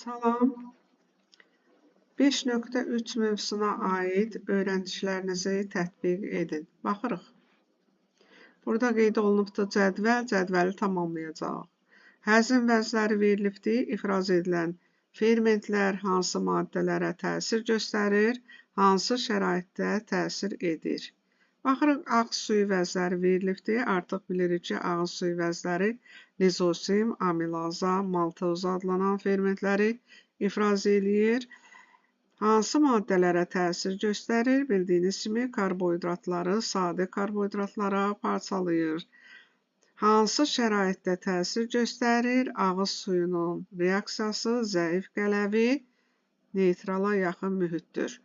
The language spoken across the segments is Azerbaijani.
Salam. 5.3 mövzusuna aid öyrəndiklərinizi tətbiq edin. Baxırıq. Burada qeyd olunubdur cədvəli tamamlayacaq. Həzm vəzləri verilibdir, ifraz edilən fermentlər hansı maddələrə təsir göstərir, hansı şəraitdə təsir edir. Baxırıq, ağız suyu vəzləri verilibdir. Artıq bilirik ki, ağız suyu vəzləri lizosim, amilaza, maltoza adlanan fermentləri ifraz eləyir. Hansı maddələrə təsir göstərir? Bildiyiniz kimi karbohidratları sadə karbohidratlara parçalayır. Hansı şəraitdə təsir göstərir? Ağız suyunun reaksiyası zəif qələvi neytrala yaxın mühitdir.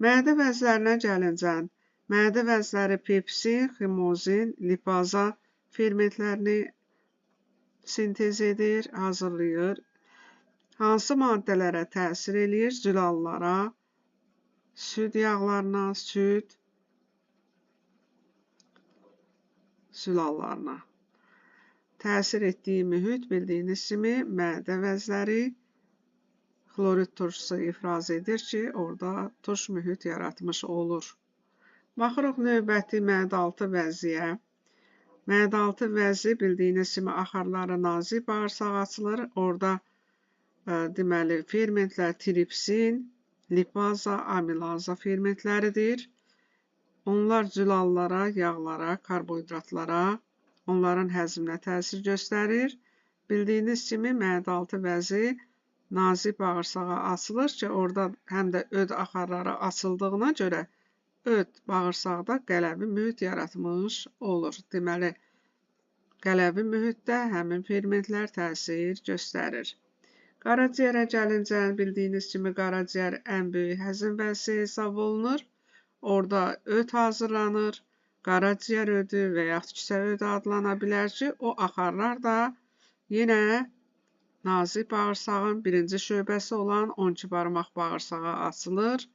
Mədə vəzlərinə gəlincə, mədə vəzləri pepsin, ximozin, lipaza fermentlərini sintez edir, hazırlayır. Hansı maddələrə təsir eləyir? Zülallara, süd yağlarına, zülallarına. Təsir etdiyi mühit bildiyiniz kimi mədə vəzləri xlorid turşusu ifraz edir ki, orada turş mühit yaratmış olur. Baxırıq növbəti mədə-altı vəziyə. Mədə-altı vəzi bildiyiniz kimi axarları nazik bağırsaq açılır. Orada deməli, fermentlər tripsin, lipaza, amilaza fermentləridir. Onlar zülallara, yağlara, karbohidratlara, onların həzminə təsir göstərir. Bildiyiniz kimi mədə-altı vəzi nazik bağırsağa açılır ki, orada həm də öd axarları açıldığına görə öd bağırsaqda qələvi mühit yaratmış olur. Deməli, qələvi mühitdə həmin fermentlər təsir göstərir. Qaraciyərə gəlincə, bildiyiniz kimi qaraciyər ən böyük həzm vəzisi hesab olunur. Orada öd hazırlanır. Qaraciyər ödü və yaxud kisə ödü adlana bilər ki, o axarlar da yenə nazik bağırsağın birinci şöbəsi olan 12 barmaq bağırsağa açılır.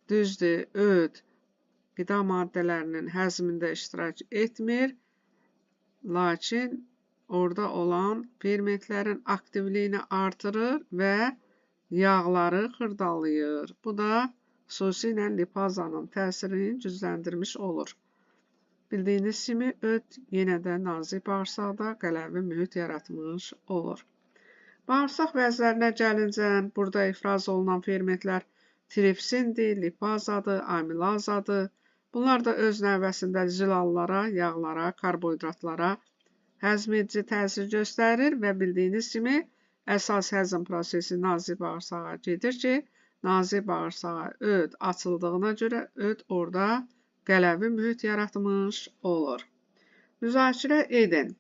Düzdür, öd qida maddələrinin həzmində iştirak etmir, lakin orada olan fermentlərin aktivliyini artırır və yağları xırdalayır. Bu da xüsusilə lipazanın təsirini gücləndirmiş olur. Bildiyiniz kimi öd yenə də nazik bağırsaqda qələvi mühit yaratmış olur. Bağırsaq vəzlərinə gəlincə, burada ifraz olunan fermentlər tripsindir, lipazadır, amilazadır. Bunlar da öz növbəsində zülallara, yağlara, karbohidratlara həzm edici təsir göstərir və bildiyiniz kimi əsas həzm prosesi nazik bağırsağa gedir ki, nazik bağırsağa öd açıldığına görə öd orada qələvi mühit yaratmış olur. Müzakirə edin.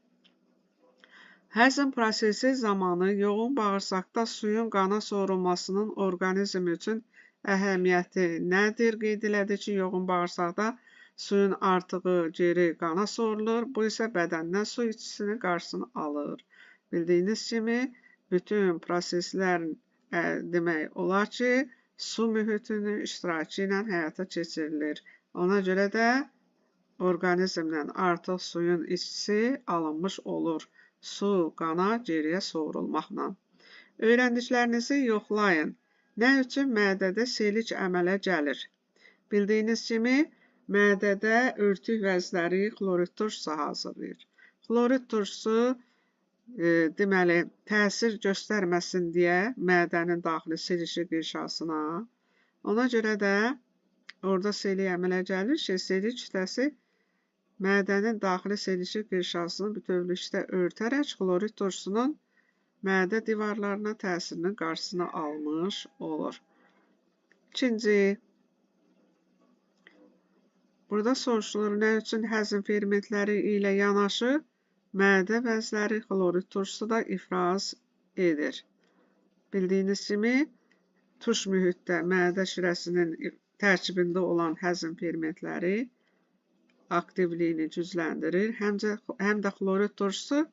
Həzm prosesi zamanı yoğun bağırsaqda suyun qana sorulmasının orqanizm üçün əhəmiyyəti nədir? Qeyd elədi ki, yoğun bağırsaqda suyun artığı geri qana sorulur. Bu isə bədəndən su itkisinin qarşısını alır. Bildiyiniz kimi, bütün proseslərin demək olar ki, su mühitinin iştirakı ilə həyata keçirilir. Ona görə də orqanizmdən artıq suyun itkisi alınmış olur. Su qana geriyə sorulmaqla. Öyrəndiklərinizi yoxlayın. Nə üçün mədədə selik əmələ gəlir? Bildiyiniz kimi, mədədə örtük vəzləri xlorid turşusu hazırlayır. Xlorid turşusu deməli, təsir göstərməsin deyə mədənin daxili selişi qırşasına. Ona görə də orada selik əmələ gəlir ki, selik kütləsi mədənin daxili selişi qırşasını bütövlükdə örtərək xlorid turşusunun mədə divarlarına təsirinin qarşısını almış olur. İkinci, burada soruşulur, nə üçün həzm fermentləri ilə yanaşı mədə vəzləri xlorid turşusu da ifraz edir. Bildiyiniz kimi, turş mühitdə mədə şirəsinin tərkibində olan həzm fermentləri aktivliyini gücləndirir. Həm də xlorid turşusu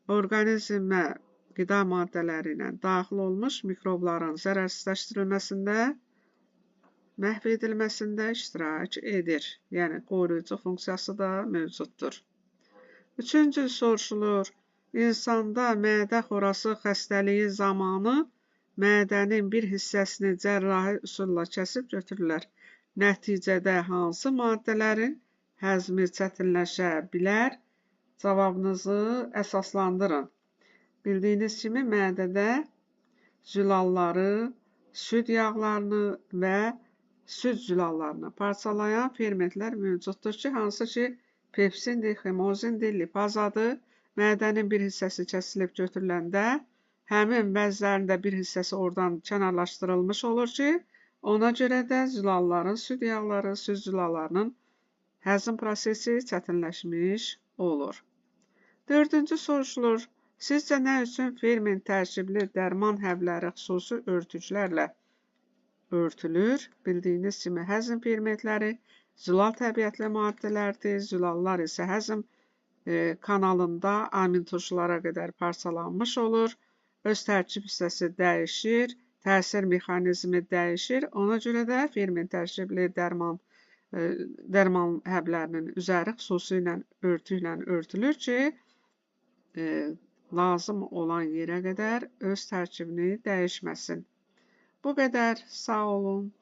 orqanizmə qida maddələri ilə daxil olmuş mikrobların zərərsizləşdirilməsində, məhv edilməsində iştirak edir. Yəni, qoruyucu funksiyası da mövcuddur. Üçüncü soruşulur, İnsanda mədə xorası xəstəliyi zamanı mədənin bir hissəsini cərrahi üsulla kəsib götürürlər. Nəticədə hansı maddələrin həzmi çətinləşə bilər? Cavabınızı əsaslandırın. Bildiyiniz kimi mədədə zülalları, süd yağlarını və süd zülallarını parçalayan fermentlər mövcuddur ki, hansı ki pepsindir, ximozindir, lipazadır. Mədənin bir hissəsi kəsilib götürüləndə həmin vəzlərində bir hissəsi oradan kənarlaşdırılmış olur ki, ona görə də zülalların, süd yağları, süd zülallarının həzm prosesi çətinləşmiş olur. 4-cü soruşulur. Sizcə nə üçün ferment tərkibli dərman həbləri xüsusi örtüklərlə örtülür? Bildiyiniz kimi həzm fermentləri zülal təbiətli maddələrdir. Zülallar isə həzm kanalında amin turşulara qədər parçalanmış olur. Öz tərkib hissəsi dəyişir, təsir mexanizmi dəyişir. Ona görə də ferment tərkibli dərman həblərinin üzəri xüsusilə örtüklə örtülür ki, lazım olan yerə qədər öz tərkibini dəyişməsin. Bu qədər. Sağ olun.